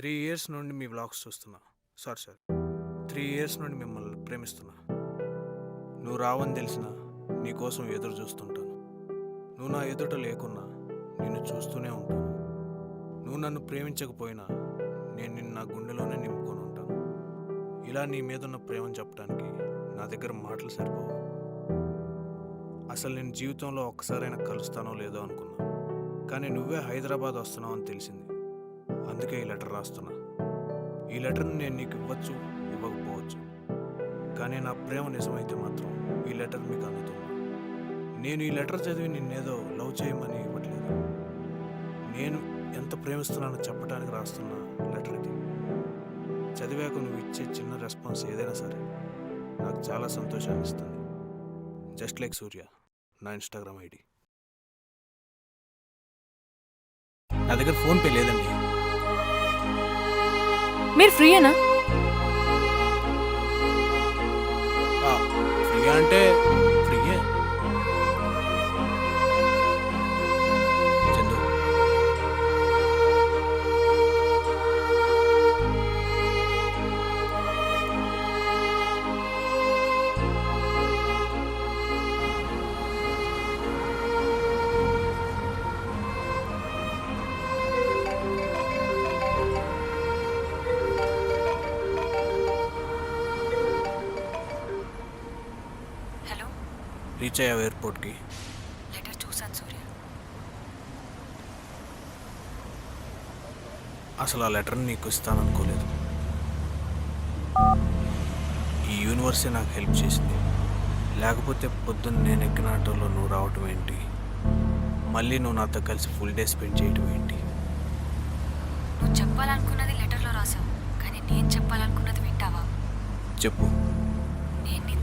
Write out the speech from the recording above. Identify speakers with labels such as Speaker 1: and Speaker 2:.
Speaker 1: 3 years నుండి మీ vlogs చూస్తున్నా. Sorry 3 years నుండి మిమ్మల్ని ప్రేమిస్తున్నా. నువ్వు రావని తెలిసినా నీకోసం ఎదురు చూస్తుంటాను. నువ్వు నా ఎదుట లేకున్నా నిన్ను చూస్తూనే ఉంటాను. నువ్వు నన్ను ప్రేమించకపోయినా నేను నిన్ను నా గుండెలోనే నింపుకొని ఉంటాను. ఇలా నీ మీదున్న ప్రేమను చెప్పడానికి నా దగ్గర మాటలు సరిపోవు. అసలు నేను జీవితంలో ఒక్కసారైనా కలుస్తానో లేదో అనుకున్నా, కానీ నువ్వే హైదరాబాద్ వస్తున్నావు అని తెలిసింది. అందుకే ఈ లెటర్ రాస్తున్నా. ఈ లెటర్ని నేను నీకు ఇవ్వచ్చు, ఇవ్వకపోవచ్చు, కానీ నా ప్రేమ నిజమైతే మాత్రం ఈ లెటర్ మీకు అందుతుంది. నేను ఈ లెటర్ చదివి నిన్నేదో లవ్ చేయమని ఇవ్వట్లేదు. నేను ఎంత ప్రేమిస్తున్నానో చెప్పడానికి రాస్తున్న లెటర్ ఇది. చదివాక నువ్వు ఇచ్చే చిన్న రెస్పాన్స్ ఏదైనా సరే నాకు చాలా సంతోషాన్ని ఇస్తుంది. జస్ట్ లైక్ సూర్య, నా ఇన్స్టాగ్రామ్ ఐడి. నా దగ్గర ఫోన్పే లేదండి.
Speaker 2: మీరు ఫ్రీయేనా?
Speaker 1: ఫ్రీ అంటే ఫ్రీయే. చందు,
Speaker 2: హలో,
Speaker 1: రీచ్ అయ్యావు ఎయిర్పోర్ట్కి?
Speaker 2: లెటర్ చూసాను సూర్య.
Speaker 1: అసలు ఆ లెటర్ని నీకు ఇస్తాననుకోలేదు. ఈ యూనివర్సే నాకు హెల్ప్ చేసింది. లేకపోతే పొద్దున్న నేను ఎక్కిన ఆటోలో నువ్వు రావటం ఏంటి, మళ్ళీ నువ్వు నాతో కలిసి ఫుల్ డే స్పెండ్ చేయటం ఏంటి?
Speaker 2: నువ్వు చెప్పాలనుకున్నది లెటర్లో రాసావు, కానీ నేను చెప్పాలనుకున్నది వింటావా?
Speaker 1: చెప్పు.
Speaker 2: నేను నీ